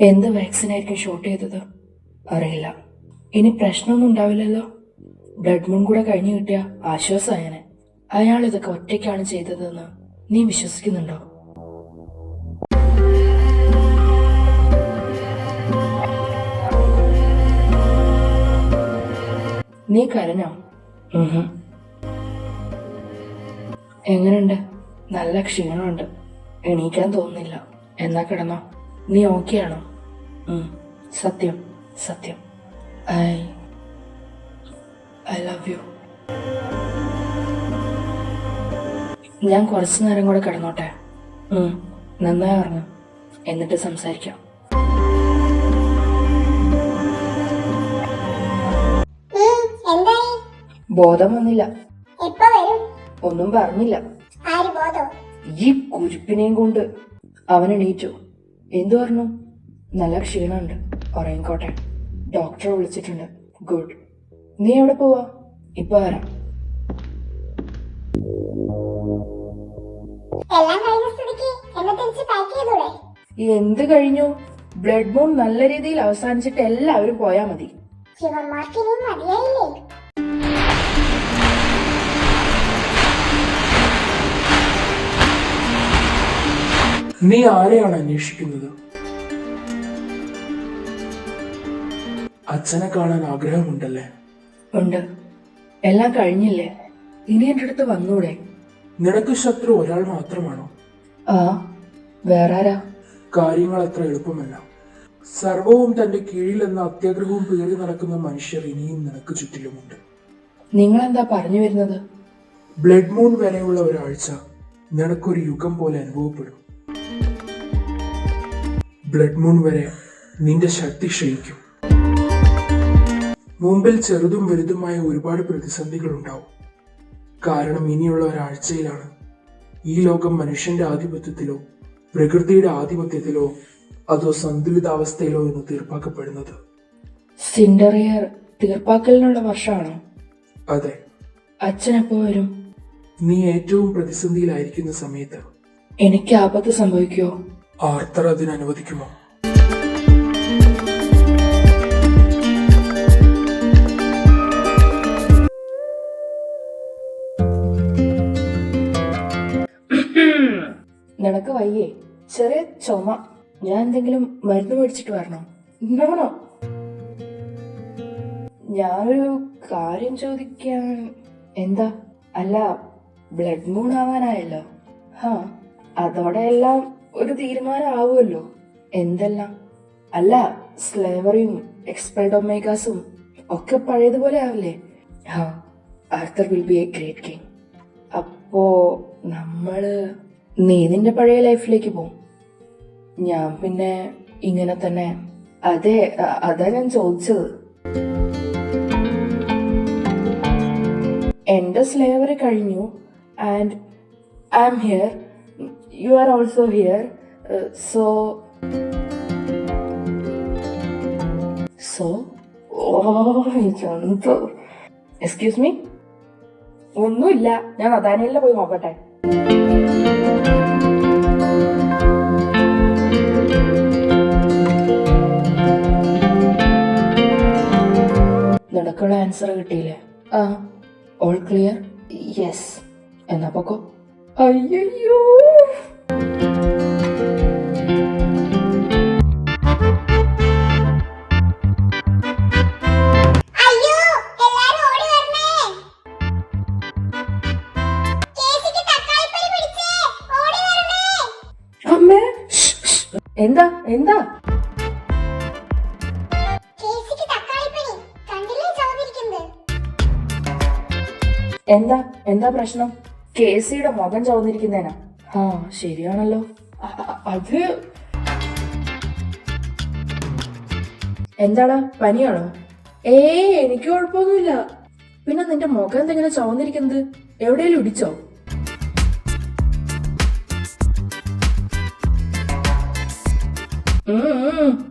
എന്ത് വാക്സിനായിരിക്കും ഷോട്ട് ചെയ്തത് അറിയില്ല. ഇനി പ്രശ്നമൊന്നും ഉണ്ടാവില്ലല്ലോ. ബ്ലഡ് മൂൺ കൂടെ കഴിഞ്ഞു കിട്ടിയ ആശ്വാസമായനെ. അയാൾ ഇതൊക്കെ ഒറ്റയ്ക്കാണ് ചെയ്തതെന്ന് നീ വിശ്വസിക്കുന്നുണ്ടോ? നീ കരഞ്ഞോ? എങ്ങനെയുണ്ട്? നല്ല ക്ഷീണമുണ്ട്. എണീക്കാൻ തോന്നുന്നില്ല. എന്നാ കിടന്നോ. നീ ഓക്കെ ആണോ? സത്യം സത്യം. I love you. ഞാൻ കുറച്ചു നേരം കൂടെ കിടന്നോട്ടെ? നന്നായി ഉറങ്ങും, എന്നിട്ട് സംസാരിക്കാം. ബോധം വന്നില്ല. ഒന്നും പറഞ്ഞില്ല. ഈ കുരിപ്പിനെയും കൊണ്ട്. അവൻ എണീറ്റു. എന്തു പറഞ്ഞു? നല്ല ക്ഷീണമുണ്ട്, ഉറങ്ങിക്കോട്ടെ. ഡോക്ടറെ വിളിച്ചിട്ടുണ്ട്. ഗുഡ്. നീ എവിടെ പോവാ? ഇപ്പൊ വരാം. എന്ത് കഴിഞ്ഞു? ബ്ലഡ് മൂൺ നല്ല രീതിയിൽ അവസാനിച്ചിട്ട് എല്ലാവരും പോയാ മതി. നീ ആരെയാണ് അന്വേഷിക്കുന്നത്? അച്ഛനെ കാണാൻ ആഗ്രഹമുണ്ടല്ലേ? ഉണ്ട്. എല്ലാം കഴിഞ്ഞില്ലേ? ഇനി എന്റെ അടുത്ത് വന്നൂടെ? നിനക്ക് ശത്രു ഒരാൾ മാത്രമാണോ? വേറെ ആരാ? കാര്യങ്ങൾ അത്ര എളുപ്പമല്ല. സർവവും തന്റെ കീഴിലെന്ന അത്യാഗ്രഹവും പേറി നടക്കുന്ന മനുഷ്യർ ഇനിയും നിനക്ക് ചുറ്റിലുമുണ്ട്. നിങ്ങൾ എന്താ പറഞ്ഞു വരുന്നത്? ബ്ലഡ് മൂൺ വരെയുള്ള ഒരാഴ്ച നിനക്കൊരു യുഗം പോലെ അനുഭവപ്പെടും. ബ്ലഡ് മൂൺ വരെ നിന്റെ ശക്തി ക്ഷയിക്കും. മുമ്പിൽ ചെറുതും വലുതുമായ ഒരുപാട് പ്രതിസന്ധികൾ ഉണ്ടാവും. കാരണം ഇനിയുള്ള ഒരാഴ്ചയിലാണ് ഈ ലോകം മനുഷ്യന്റെ ആധിപത്യത്തിലോ പ്രകൃതിയുടെ ആധിപത്യത്തിലോ അതോ സന്തുലിതാവസ്ഥയിലോ എന്ന് തീർപ്പാക്കപ്പെടുന്നത്. സിൻഡറിയർ തീർപ്പാക്കലിനുള്ള വർഷമാണോ? അതെ. അച്ഛൻ എപ്പോ വരും? നീ ഏറ്റവും പ്രതിസന്ധിയിലായിരിക്കുന്ന സമയത്ത്. എനിക്ക് ആപത്ത് സംഭവിക്കുമോ? ആർത്തർ അതിന് അനുവദിക്കുമോ? നിനക്ക് വയ്യേ? ചെറിയ ചുമ. ഞാൻ എന്തെങ്കിലും മരുന്ന് മേടിച്ചിട്ട് വരണോ? നോണോ. ഞാനൊരു കാര്യം ചോദിക്കാൻ. എന്താ? അല്ല, ബ്ലഡ് മൂൺ ആവാനായല്ലോ. അതോടെ എല്ലാം ഒരു തീരുമാനം ആവുമല്ലോ. എന്തെല്ലാം? അല്ല, സ്ലേവറിയും എക്സ്പെൽഡ് ഒമേഗാസും ഒക്കെ പഴയതുപോലെ ആവില്ലേ? Arthur will be a great king. അപ്പോ നീ നിന്റെ പഴയ ലൈഫിലേക്ക് പോവും. ഞാൻ പിന്നെ ഇങ്ങനെ തന്നെ. അതെ, അതാ ഞാൻ ചോദിച്ചത്. എന്റെ സ്ലേവറി കഴിഞ്ഞു. And I am here. You are also here. Excuse me. ഒന്നുമില്ല, ഞാൻ അദാനിയലിനെ പോയി നോക്കട്ടെ. നിനക്കുള്ള ആൻസർ കിട്ടിയില്ലേ? All clear? യെസ്. എന്നാ പൊക്കോ. അയ്യോ, അമ്മേ. എന്താ എന്താ? എന്താ എന്താ പ്രശ്നം? കേസിയുടെ മുഖം ചുവന്നിരിക്കുന്നേനാ? ശരിയാണല്ലോ. അത് എന്താടാ, പനിയാണോ? എനിക്ക് കുഴപ്പമൊന്നുമില്ല. പിന്നെ നിന്റെ മുഖം എന്തെങ്കിലും ചുവന്നിരിക്കുന്നത്? എവിടെയെങ്കിലും ഇടിച്ചോ?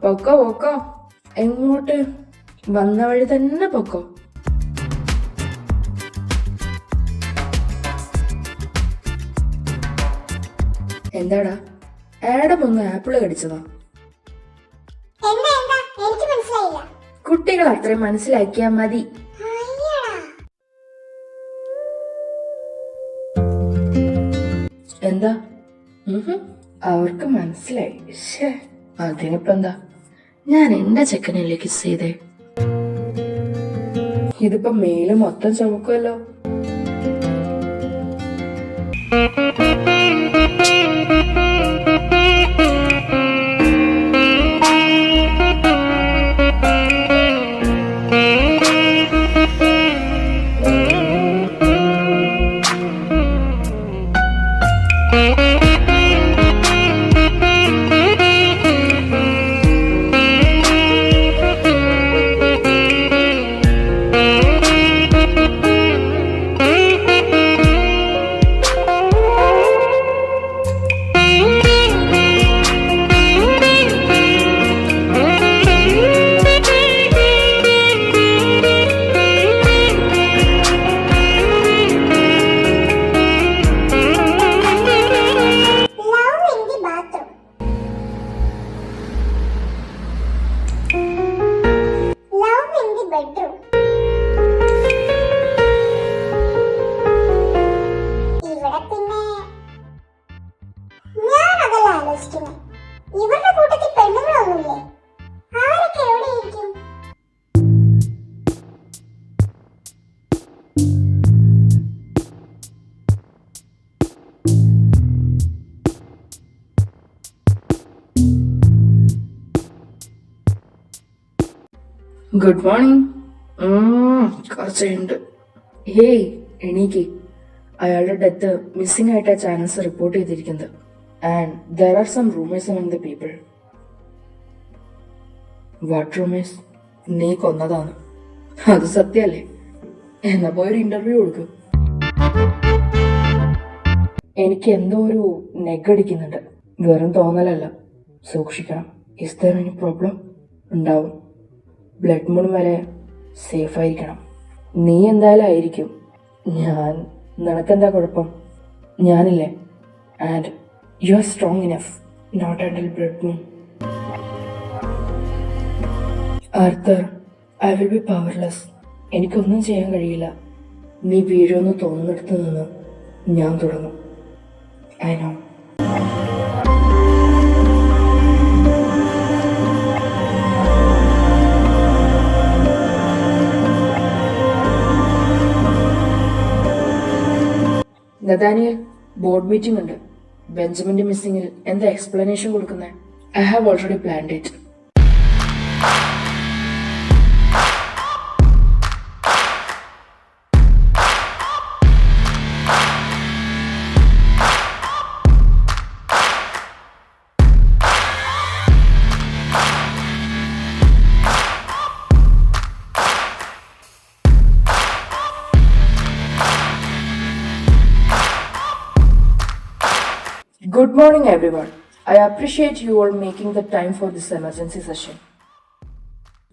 പൊക്കോ പൊക്കോ. എങ്ങോട്ട്? വന്ന വഴി തന്നെ പൊക്കോ. എന്താടാ, ആഡം ഒന്ന് ആപ്പിള് കടിച്ചതാ? മനസ്സിലായില്ല. കുട്ടികൾ അത്രയും മനസ്സിലാക്കിയാ മതി. അയ്യടാ. എന്താ? അവർക്ക് മനസ്സിലായി. ശ്ശേ, അതിനിപ്പോ എന്താ, ഞാൻ എന്റെ ചെക്കനല്ലേ കിസ് ചെയ്തേ. ഇതിപ്പോ മേല് മൊത്തം ചുമക്കുമല്ലോ. Love in the bathroom. Love in the bedroom. ഇവിടെ പിന്നെ ഞാനതല്ല ആലോചിക്കുന്നത്. ഇവരുടെ കൂട്ടത്തിൽ പെണ്ണുങ്ങളൊന്നുമില്ലേ? ആരൊക്കെ എവിടെയിരിക്കും? Good morning. കുറച്ചുണ്ട്. ഹേയ്, എണീക്ക്. അയാളുടെ ഡെത്ത് മിസ്സിംഗ് ആയിട്ടാ ചാനൽസ് റിപ്പോർട്ട് ചെയ്തിരിക്കുന്നത്. And there are some rumours among the people. What rumours? നീ കൊന്നതാണ്. അത് സത്യല്ലേ? എന്നാ പോയൊരു ഇന്റർവ്യൂ കൊടുക്കും. എനിക്ക് എന്തോ ഒരു നെഗടിക്കുന്നുണ്ട്. വെറും തോന്നലല്ല, സൂക്ഷിക്കണം. Is there any problem? ഉണ്ടാവും. ബ്ലഡ് മൂൺ വരെ സേഫ് ആയിരിക്കണം. നീ എന്തായാലും ആയിരിക്കും. നിനക്കെന്താ കുഴപ്പം? ഞാനില്ലേ. And you are strong enough not until blood moon. Arthur, I will be powerless. എനിക്കൊന്നും ചെയ്യാൻ കഴിയില്ല. നീ വീഴുമെന്ന് തോന്നുന്നിടത്ത് നിന്ന് ഞാൻ തുടങ്ങും. I know. Nathaniel, board meeting ഉണ്ട്. ബെഞ്ചമിന്റെ മിസ്സിംഗിൽ എന്താ എക്സ്പ്ലനേഷൻ കൊടുക്കുന്നത്? I have already planned it. Good morning, everyone. I appreciate you all making the time for this emergency session.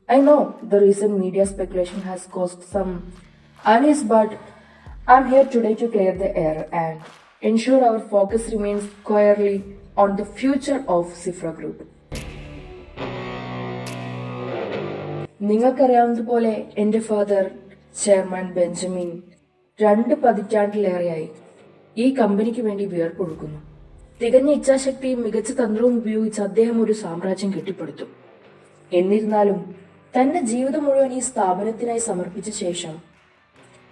I know the recent media speculation has caused some unease, but I'm here today to clear the air and ensure our focus remains squarely on the future of Cifra Group. നിങ്ങൾക്കറിയാവുന്നതുപോലെ എൻ്റെ father chairman Benjamin 2 പതിറ്റാണ്ടിലേറെയായി ഈ കമ്പനിക്ക് വേണ്ടി വിയർപ്പൊടുക്കുന്നു. തികഞ്ഞ ഇച്ഛാശക്തിയും മികച്ച തന്ത്രവും ഉപയോഗിച്ച് അദ്ദേഹം ഒരു സാമ്രാജ്യം കെട്ടിപ്പടുത്തു. എന്നിരുന്നാലും തന്റെ ജീവിതം മുഴുവൻ ഈ സ്ഥാപനത്തിനായി സമർപ്പിച്ച ശേഷം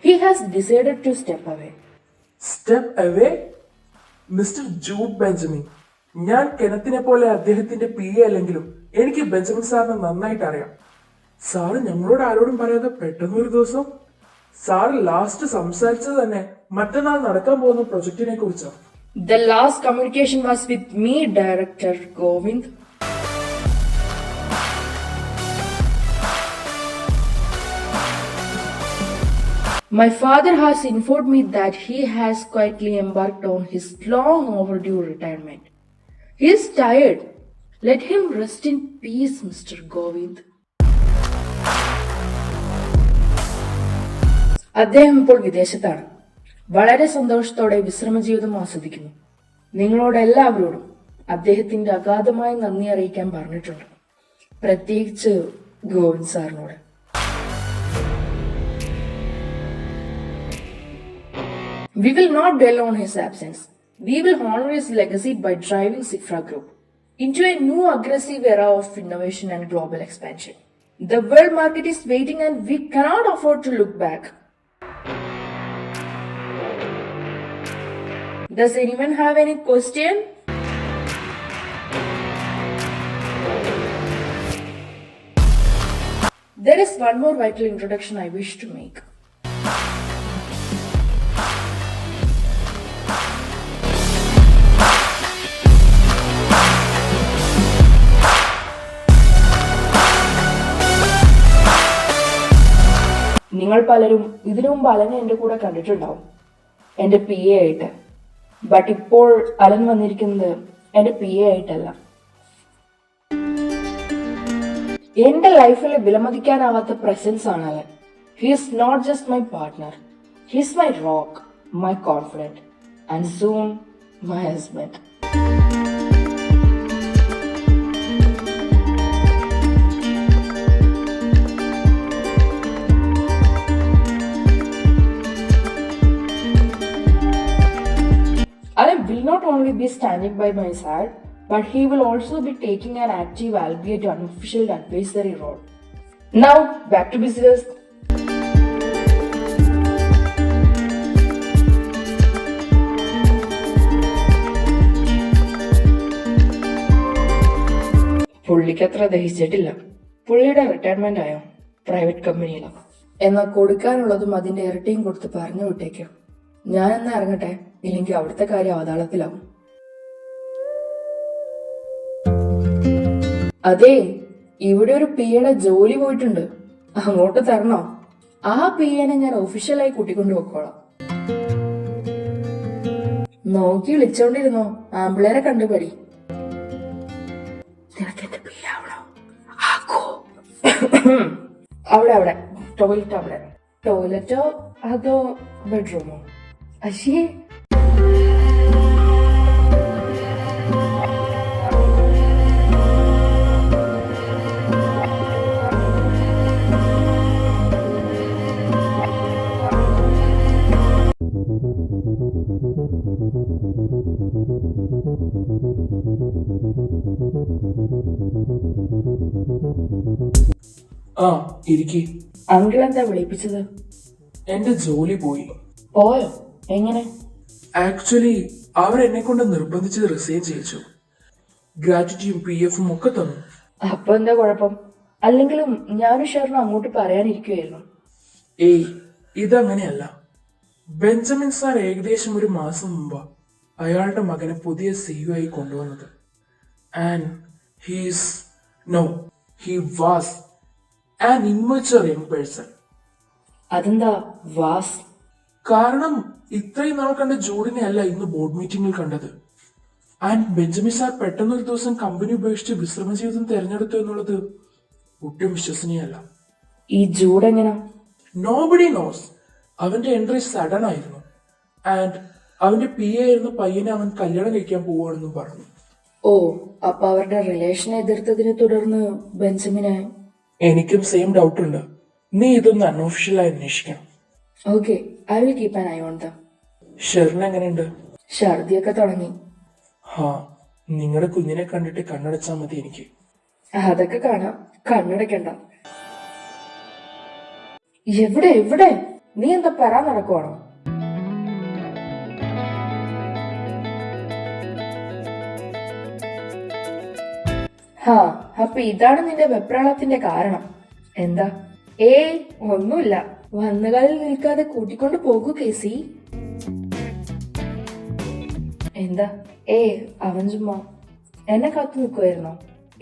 he has decided to step away. Step away? Mister Jude Benjamin, ഞാൻ കെനത്തിനെ പോലെ അദ്ദേഹത്തിന്റെ PA അല്ലെങ്കിലും എനിക്ക് ബെഞ്ചമിൻ സാറിനെ നന്നായിട്ട് അറിയാം. സാറ് ഞങ്ങളോട് ആരോടും പറയാതെ പെട്ടെന്ന് ഒരു ദിവസം സാറ് ലാസ്റ്റ് സംസാരിച്ചത് തന്നെ മറ്റന്നാൾ നടക്കാൻ പോകുന്ന പ്രൊജക്ടിനെ കുറിച്ചാണ്. The last communication was with me, Director Govind. My father has informed me that he has quietly embarked on his long overdue retirement. He is tired. Let him rest in peace, Mr. Govind. അദ്ദേഹം ഇപ്പോൾ വിദേശത്താണ്. വളരെ സന്തോഷത്തോടെ വിശ്രമജീവിതം ആസ്വദിക്കുന്നു. നിങ്ങളോട് എല്ലാവരോടും അദ്ദേഹത്തിന്റെ അഗാധമായ നന്ദി അറിയിക്കാൻ പറഞ്ഞിട്ടുണ്ട്. പ്രത്യേകിച്ച് ഗോവിന്ദ് സാറിനോട്. We will not dwell on his absence. We will honor his legacy by driving Cifra Group into a new aggressive era of innovation and global expansion. The world market is waiting and we cannot afford to look back. Does anyone have any question? There is one more vital introduction I wish to make. നിങ്ങൾ പലരും ഇതിനു മുമ്പ് അലനെ എന്റെ കൂടെ കണ്ടിട്ടുണ്ടാവും, എന്റെ PA ആയിട്ട്. But ഇപ്പോൾ അലൻ വന്നിരിക്കുന്നത് എന്റെ PA ആയിട്ടല്ല. എന്റെ ലൈഫിൽ വിലമതിക്കാനാവാത്ത പ്രസൻസ് ആണ് Alan. He is not just my partner, he is my rock, my confidant and soon my husband. Alan will not only be standing by my side, but he will also be taking an active, albeit unofficial, advisory role. Now, back to business. പുള്ളിക്ക് അത്ര ദഹിച്ചിട്ടില്ല. പുള്ളിയുടെ retirement ആയോ private കമ്പനിയിലാണ്. എന്നാൽ കൊടുക്കാനുള്ളതും അതിന്റെ ഇരട്ടിയും കൊടുത്ത് പറഞ്ഞു വിട്ടേക്കും. ഞാൻ എന്നാ ഇറങ്ങട്ടെ, ഇല്ലെങ്കിൽ അവിടുത്തെ കാര്യം അവതാളത്തിലാവും. അതെ, ഇവിടെ ഒരു PAയുടെ ജോലി പോയിട്ടുണ്ട്, അങ്ങോട്ട് തരണോ? ആ PAനെ ഞാൻ ഒഫീഷ്യലായി കൂട്ടിക്കൊണ്ടു പോക്കോളാം. നോക്കി വിളിച്ചോണ്ടിരുന്നോ, ആമ്പിളേരെ കണ്ടുപടി. നിനക്ക് എന്റെ PA ആവണോ? അവിടെ അവിടെ ടോയ്ലറ്റ്, അവിടെ ടോയ്ലറ്റോ അതോ ബെഡ്റൂമോ? അശ്ശേ, ആ ഇരിക്കി. അങ്കിൾ എന്താ വിളിപ്പിച്ചത്? എന്റെ ജോലി പോയി. പോയോ? എങ്ങനെ? ആക്ച്വലി അവർ എന്നെ കൊണ്ട് നിർബന്ധിച്ച് റിസൈൻ ചെയ്യിച്ചു. ഗ്രാറ്റുറ്റിയും PFും ഒക്കെ തന്നു. അപ്പൊ എന്താ കുഴപ്പം? അല്ലെങ്കിലും ഞാനും ഷെറിനും അങ്ങോട്ട് പറയാനിരിക്കുവായിരുന്നു. ഏയ്, ഇതങ്ങനെയല്ല. ബെഞ്ചമിൻ സാർ ഏകദേശം ഒരു മാസം മുമ്പ് അയാളുടെ മകനെ പുതിയ CEO ആയി കൊണ്ടുവന്നത്. And he was an immature young person. അതെന്താ വാസ്? കാരണം ഇത്രയും നാൾ കണ്ട ജൂഡിനെ അല്ല ഇന്ന് ബോർഡ് മീറ്റിംഗിൽ കണ്ടത്. ആൻഡ് ബെഞ്ചമിൻ സാർ പെട്ടെന്നൊരു ദിവസം കമ്പനി ഉപേക്ഷിച്ച് വിശ്രമ ജീവിതം തെരഞ്ഞെടുത്തു എന്നുള്ളത് ഒട്ടും വിശ്വസനീയമല്ല. ഈ ജൂഡ് എങ്ങനെ? Nobody knows. അവന്റെ എൻട്രി സഡൻ ആയിരുന്നു. ആൻഡ് അവന്റെ PA ആയിരുന്ന പയ്യനെ അവൻ കല്യാണം കഴിക്കാൻ പോവുകയാണെന്നും പറഞ്ഞു. ഓ, അപ്പൊ അവരുടെ റിലേഷൻ എതിർത്തതിനെ തുടർന്ന് ബെഞ്ചമിനെ... എനിക്കും സെയിം ഡൗട്ട് ഉണ്ട്. നീ ഇതൊന്ന് അൺഒഫീഷ്യലായി അന്വേഷിക്കണം. Okay, I will keep an eye on them. ഷെറിന് എങ്ങനെയുണ്ട്? ഛർദിയൊക്കെ തുടങ്ങി. ഹാ, നിങ്ങളുടെ കുഞ്ഞിനെ കണ്ടിട്ട് കണ്ണടച്ചാൽ മതി എനിക്ക്. അതൊക്കെ കാണാം, കണ്ണടക്കണ്ട. എവിടെ എവിടെ? നീ എന്താ പറയാൻ നടക്കുവാണോ? ഹാ, അപ്പൊ ഇതാണ് നിന്റെ വെപ്രാളത്തിന്റെ കാരണം. എന്താ? ഏയ്, ഒന്നുമില്ല. വന്നുകാലിൽ നിൽക്കാതെ കൂട്ടിക്കൊണ്ട് പോകൂ കേസി. എന്താ? ഏയ്, അവൻ ചുമ്മാ എന്നെ കാത്തു നിൽക്കുമായിരുന്നോ?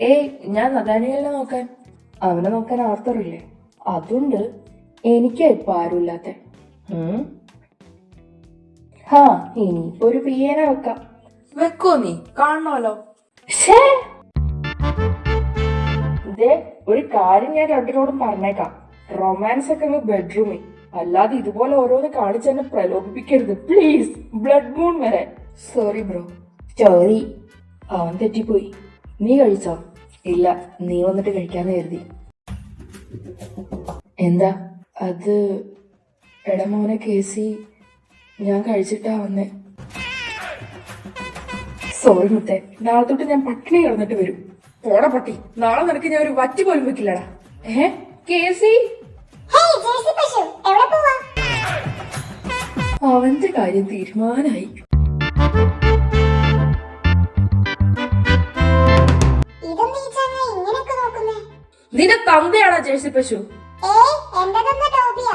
ഏയ്, ഞാൻ നദാനിയലിനെ നോക്കാൻ. അവനെ നോക്കാൻ ആർത്തറില്ലേ? അതുണ്ട്. എനിക്ക് ഇപ്പൊ ആരുമില്ലാത്ത. ഹാ, ഇനിയിപ്പോ ഒരു PAനെ വെക്കാം. വെക്കോ? നീ കാണണമല്ലോ. ഒരു കാര്യം ഞാൻ രണ്ടിനോടും പറഞ്ഞേക്കാം. റൊമാൻസ് ഒക്കെ ബെഡ്റൂമിൽ, അല്ലാതെ ഇതുപോലെ ഓരോന്ന് കാണിച്ച് എന്നെ പ്രലോഭിപ്പിക്കരുത് പ്ലീസ്. ബ്ലഡ് മൂൺ വരെ. Sorry bro. സോറി. അവൻ തെറ്റിപ്പോയി. നീ കഴിച്ചോ? ഇല്ല, നീ വന്നിട്ട് കഴിക്കാന്ന് കരുതി. എന്താ അത്? എടമോനെ കേസി, ഞാൻ കഴിച്ചിട്ടാ വന്നേ. സോറി മുത്തേ, നാളെ തൊട്ട് ഞാൻ പട്ടിണി കിടന്നിട്ട് വരും. പോടാ പട്ടി, നാളെ നിനക്ക് ഞാൻ ഒരു വറ്റി പോലും വെക്കില്ലടാ. കേസി, ഹേയ് ജേഴ്സി പശു, എവിടെ പോവാ? അവന്റെ കാര്യം തീരുമാനായി. ഇതെന്താ ഈ ചങ്ങ ഇങ്ങനെയൊക്കെ നോക്കുന്നേ? നിന്റെ തന്തയാടാ ജേഴ്സി പശു. എന്റെ തന്ന ടോബിയാ.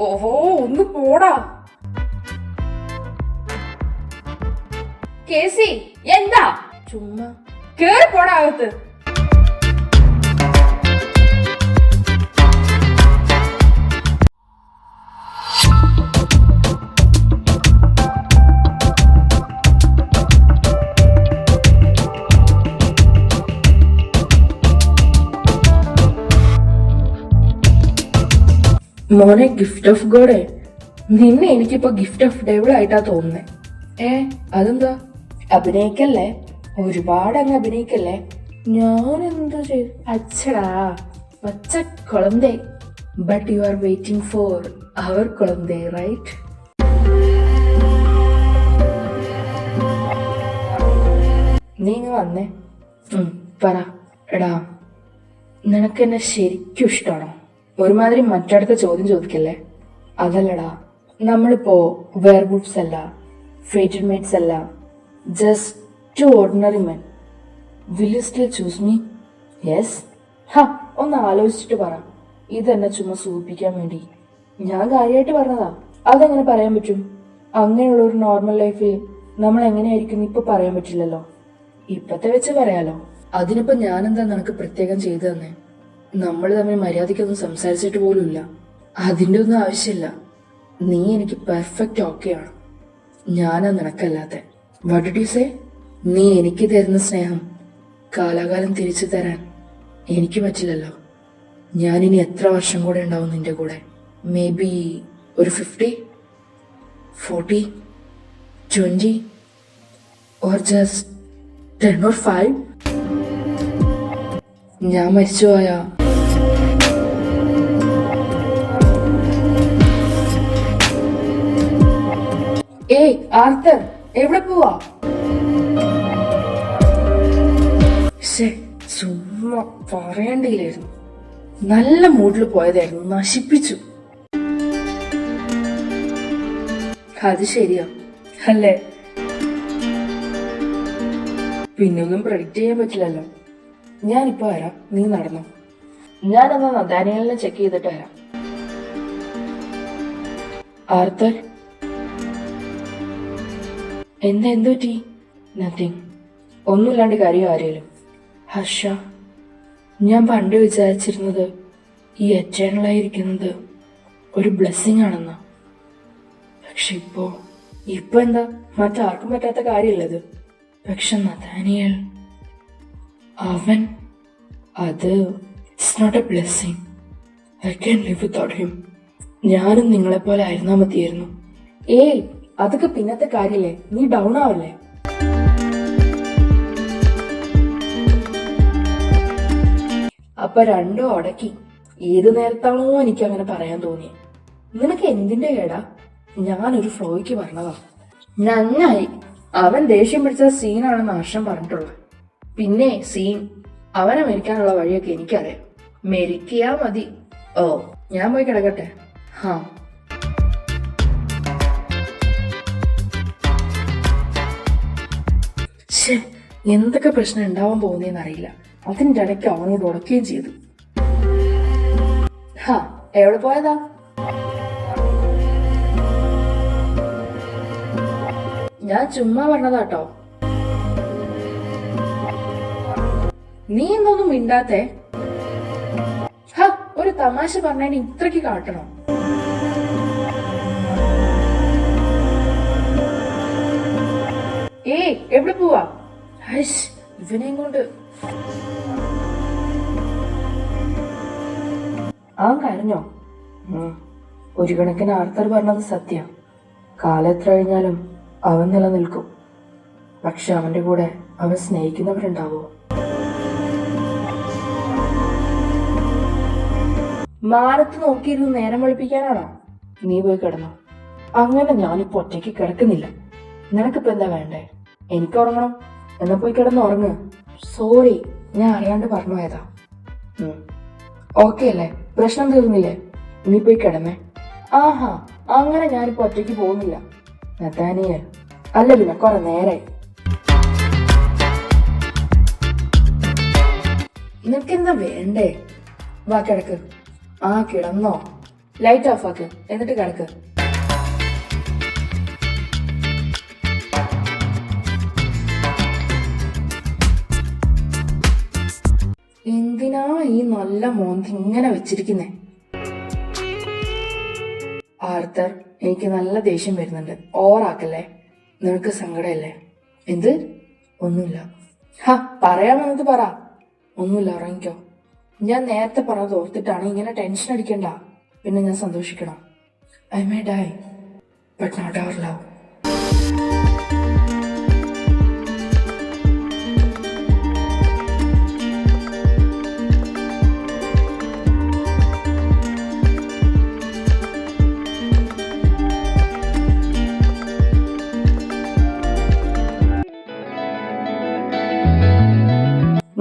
ഓഹോ, ഒന്ന് പോടാ. കേസി, എന്താ? ചുമ്മാ കേറി പോടാ അകത്ത്. മോനെ, ഗിഫ്റ്റ് ഓഫ് ഗോഡ്, നിന്നെ എനിക്കിപ്പോ ഗിഫ്റ്റ് ഓഫ് ഡെവിൾ ആയിട്ടാ തോന്നുന്നേ. അതെന്താ? അഭിനയിക്കല്ലേ, ഒരുപാട് അങ്ങ് അഭിനയിക്കല്ലേ. ഞാൻ എന്താ ചെയ്തു? അച്ഛടാ പച്ച കുളന്തേ. But you are waiting for our കുളന്തേ, റൈറ്റ്? നീ ഇങ്ങ് വന്നേ. പറ. എടാ, നിനക്കെന്നെ ശരിക്കും ഇഷ്ടമാണോ? ഒരുമാതിരി മറ്റടുത്ത ചോദ്യം ചോദിക്കല്ലേ. അതല്ലടാ, നമ്മളിപ്പോ വെയർവുൾഫ്സ് അല്ല, ഫേറ്റഡ് മേറ്റ്സ് അല്ല, just ordinary men. Will you still choose me? Yes? ഒന്ന് ആലോചിച്ചിട്ട് പറ. ഇതെന്നെ ചുമ്മാ സൂചിപ്പിക്കാൻ വേണ്ടി ഞാൻ കാര്യമായിട്ട് പറഞ്ഞതാ. അതെങ്ങനെ പറയാൻ പറ്റും? അങ്ങനെയുള്ള ഒരു നോർമൽ ലൈഫിൽ നമ്മൾ എങ്ങനെയായിരിക്കും ഇപ്പൊ പറയാൻ പറ്റില്ലല്ലോ. ഇപ്പത്തെ വെച്ച് പറയാലോ. അതിനിപ്പോ ഞാനെന്താ നിനക്ക് പ്രത്യേകം ചെയ്തു തന്നെ? നമ്മൾ തമ്മിൽ മര്യാദയ്ക്കൊന്നും സംസാരിച്ചിട്ട് പോലും ഇല്ല. അതിൻ്റെ ഒന്നും ആവശ്യമില്ല. നീ എനിക്ക് പെർഫെക്റ്റ് ഓക്കെയാണ്, ഞാനാ നിനക്കല്ലാത്ത. What did you say? നീ എനിക്ക് തരുന്ന സ്നേഹം കാലാകാലം തിരിച്ചു തരാൻ എനിക്ക് പറ്റില്ലല്ലോ. ഞാനിനി എത്ര വർഷം കൂടെ ഉണ്ടാവും നിന്റെ കൂടെ? മേ ബി ഒരു 50, 40, 20 or just 10 or 5? ഞാൻ മരിച്ചു പോയാ ആർത്തർ എവിടെ പോവാ? ചുമ്മാ പറയണ്ടില്ലായിരുന്നു. നല്ല മൂഡിൽ പോയതായിരുന്നു, നശിപ്പിച്ചു. അത് ശരിയാ അല്ലേ? പിന്നൊന്നും പ്രെഡിക്റ്റ് ചെയ്യാൻ പറ്റില്ലല്ലോ. ഞാനിപ്പോ വരാം, നീ നടന്നോ. ഞാനെന്നാ ദാനിയലിനെ ചെക്ക് ചെയ്തിട്ട് വരാം. ആർത്തർ, എന്തു പറ്റി? നത്തിങ്. ഒന്നുമില്ലാണ്ട് കാര്യം ആരേലും. ഹർഷ, ഞാൻ പണ്ട് വിചാരിച്ചിരുന്നത് ഈ എറ്റേണലായിരിക്കുന്നത് ഒരു ബ്ലെസ്സിങ് ആണെന്നാ. പക്ഷെ ഇപ്പൊ എന്താ, മറ്റാർക്കും പറ്റാത്ത കാര്യമല്ലത്. പക്ഷെ നഥാനിയൽ, അവൻ, അത് it's not a blessing. I can live without him. ഞാനും നിങ്ങളെപ്പോലെ ആയിരുന്നാ മതിയായിരുന്നു. അതൊക്കെ പിന്നത്തെ കാര്യല്ലേ, നീ ഡൗൺ ആവല്ലേ. അപ്പൊ രണ്ടും അടക്കി. ഏത് നേരത്താണോ എനിക്ക് അങ്ങനെ പറയാൻ തോന്നിയത്. നിനക്ക് എന്തിന്റെ കേടാ? ഞാനൊരു ഫ്ലോയ്ക്ക് പറഞ്ഞതാ. നന്നായി. അവൻ ദേഷ്യം പിടിച്ച സീനാണെന്ന് ഹർഷം പറഞ്ഞിട്ടുള്ളത്. പിന്നെ സീൻ, അവനെ മരിക്കാനുള്ള വഴിയൊക്കെ എനിക്കറിയാം. മരിക്കാ മതി. ഞാൻ പോയി കിടക്കട്ടെ. എന്തൊക്കെ പ്രശ്നം ഉണ്ടാവാൻ പോകുന്നതെന്ന് അറിയില്ല. അതിൻ്റെ ഇടയ്ക്ക് അവനോട് ഉടക്കുകയും ചെയ്തു. എവിടെ പോയതാ? ഞാൻ ചുമ്മാ പറഞ്ഞതാട്ടോ. നീ എന്തൊന്നും മിണ്ടാത്തേ? ഒരു തമാശ പറഞ്ഞതിന് ഇത്രയ്ക്ക് കാട്ടണോ? എവിടെ പോവാ? ഇവനെയും കൊണ്ട്. അവൻ കരഞ്ഞോ? ഒരു കണക്കിന് ആർത്തർ പറഞ്ഞത് സത്യം. കാലം എത്ര കഴിഞ്ഞാലും അവൻ നിലനിൽക്കും. പക്ഷെ അവന്റെ കൂടെ അവൻ സ്നേഹിക്കുന്നവരുണ്ടാവോ? മാനത്ത് നോക്കിയിരുന്ന് നേരം വെളുപ്പിക്കാനാണോ? നീ പോയി കിടന്നോ. അങ്ങനെ ഞാനിപ്പോ ഒറ്റയ്ക്ക് കിടക്കുന്നില്ല. നിനക്കിപ്പോ എന്താ വേണ്ടേ? എനിക്ക് ഉറങ്ങണം. എന്നാ പോയി കിടന്ന് ഉറങ്ങ്. സോറി, ഞാൻ അറിയാണ്ട് പറഞ്ഞു പോയതാ. ഓക്കെ അല്ലേ? പ്രശ്നം തീർന്നില്ലേ? നീ പോയി കിടന്നേ. ആഹാ, അങ്ങനെ ഞാനിപ്പോ ഒറ്റയ്ക്ക് പോകുന്നില്ല നഥാനിയേൽ. അല്ല പിന്നെ കുറെ നേരായി. നിനക്കെന്താ വേണ്ടേ? വാ കിടക്ക്. ആ കിടന്നോ? ലൈറ്റ് ഓഫ് ആക്ക്, എന്നിട്ട് കിടക്ക്. എന്തിനാ ഈ നല്ല മോന്തി ഇങ്ങനെ വെച്ചിരിക്കുന്നേ? ആർത്തർ, എനിക്ക് നല്ല ദേഷ്യം വരുന്നുണ്ട്. ഓവറാക്കല്ലേ. നിനക്ക് സങ്കടമല്ലേ? എന്ത്? ഒന്നുമില്ല. ഹാ, പറയാമെന്നത് പറ. ഒന്നുമില്ല, ഉറങ്ങിക്കോ. ഞാൻ നേരത്തെ പറഞ്ഞത് ഓർത്തിട്ടാണ്. ഇങ്ങനെ ടെൻഷൻ അടിക്കണ്ട. പിന്നെ ഞാൻ സന്തോഷിക്കണം. I may die but not our love.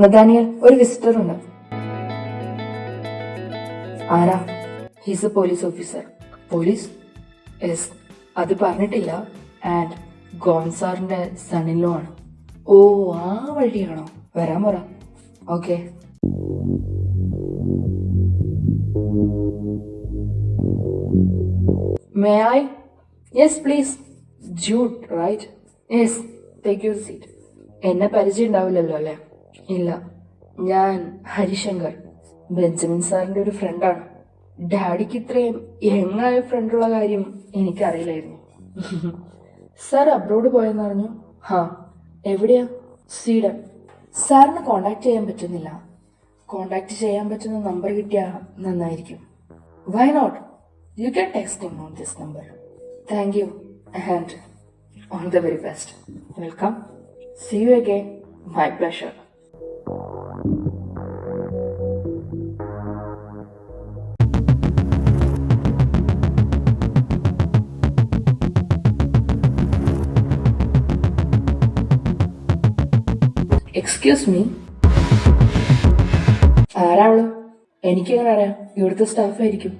Nathaniel, ഒരു വിസിറ്റർ ഉണ്ട്. ആരാ? He's a police officer. Police? Yes, അത് പറഞ്ഞിട്ടില്ല. ആൻഡ് ഗോൺസാറിന്റെ സണ്ണിലോ ആണ്. ഓ, ആ വഴിയാണോ? വരാൻ പറ. Okay. May I? Yes please. Jude right? Yes, take your seat. എന്നെ പരിചയം ഉണ്ടാവില്ലല്ലോ അല്ലേ? ഇല്ല, ഞാൻ ഹരിശങ്കർ, ബെഞ്ചമിൻ സാറിന്റെ ഒരു ഫ്രണ്ടാണ്. ഡാഡിക്ക് ഇത്രയും യങ്ങായ ഫ്രണ്ടുള്ള കാര്യം എനിക്കറിയില്ലായിരുന്നു. സാർ അബ്രോഡ് പോയെന്നറിഞ്ഞു. ഹാ, എവിടെയാ? സ്വീഡൻ. സാറിന് കോണ്ടാക്ട് ചെയ്യാൻ പറ്റുന്നില്ല. കോണ്ടാക്ട് ചെയ്യാൻ പറ്റുന്ന നമ്പർ കിട്ടിയാ നന്നായിരിക്കും. Why not? You can text him on this number. Thank you and all the very best. Welcome. See you again. My pleasure. Excuse me. ആരാവള്? എനിക്കെങ്ങനെ അറിയാം? ഇവിടുത്തെ സ്റ്റാഫ് ആയിരിക്കും.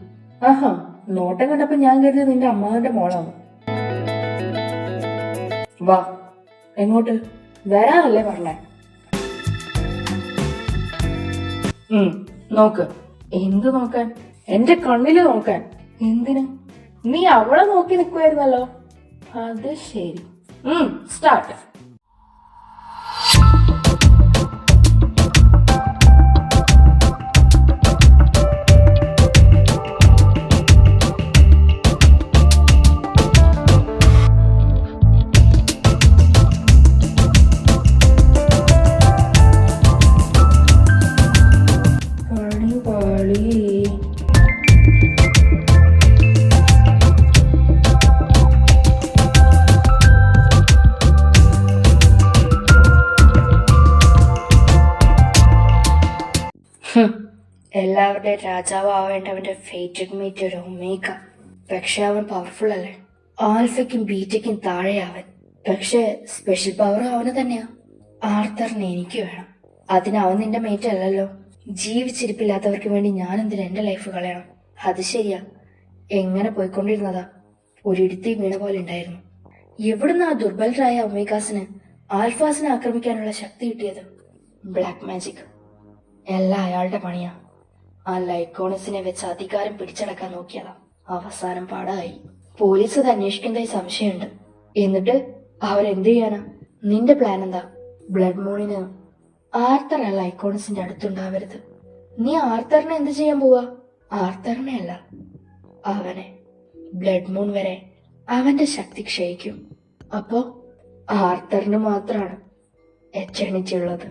ആഹാ, നോട്ടം കണ്ടപ്പോ ഞാൻ കരുതി നിന്റെ അമ്മാവന്റെ മോളാണ്. വാ. എങ്ങോട്ട്? വരാനല്ലേ പറഞ്ഞേ? നോക്ക്. എന്ത് നോക്കാൻ? എന്റെ കണ്ണില് നോക്കാൻ. എന്തിന്? നീ അവളെ നോക്കി നിൽക്കുമായിരുന്നല്ലോ. അത് ശരി. സ്റ്റാർട്ട്. എല്ലാവരുടെയും രാജാവ് ആവേണ്ടവന്റെ ഫേറ്റഡ് മീറ്റ് ഒരു ഒമേഗ. പക്ഷെ അവൻ പവർഫുൾ അല്ലേ? ആൽഫയ്ക്കും ബീറ്റയ്ക്കും താഴെയാവൻ. പക്ഷെ സ്പെഷ്യൽ പവർ അവന് തന്നെയാ. ആർത്തറിന് എനിക്ക് വേണം. അതിന് അവൻ നിന്റെ മേറ്റ് അല്ലല്ലോ. ജീവിച്ചിരിപ്പില്ലാത്തവർക്ക് വേണ്ടി ഞാൻ എന്തിനാ എന്റെ ലൈഫ് കളയണം? അത് ശരിയാ. എങ്ങനെ പോയിക്കൊണ്ടിരുന്നതാ, ഒരിടുത്തി വീണ പോലെ ഉണ്ടായിരുന്നു. എവിടുന്ന് ആ ദുർബലരായ ഒമേഗാസിന് ആൽഫാസിനെ ആക്രമിക്കാനുള്ള ശക്തി കിട്ടിയത്? Black magic. എല്ലാം അയാളുടെ പണിയാ. ആ ലൈക്കോണസിനെ വെച്ച് അധികാരം പിടിച്ചടക്കാൻ നോക്കിയതാ. അവസാനം പാടായി. പോലീസ് അത് അന്വേഷിക്കുന്നതായി സംശയമുണ്ട്. എന്നിട്ട് അവരെന്ത് ചെയ്യാനാ? നിന്റെ പ്ലാൻ എന്താ? ബ്ലഡ് മൂണിന് ആർത്തർ ആ ലൈക്കോണസിന്റെ അടുത്തുണ്ടാവരുത്. നീ ആർത്തറിനെ എന്ത് ചെയ്യാൻ പോവാ? ആർത്തറിനെ അല്ല, അവനെ. ബ്ലഡ് മൂൺ വരെ അവന്റെ ശക്തി ക്ഷയിക്കും. അപ്പോ ആർത്തറിന് മാത്രാണ് എറ്റേണിറ്റി ഉള്ളത്.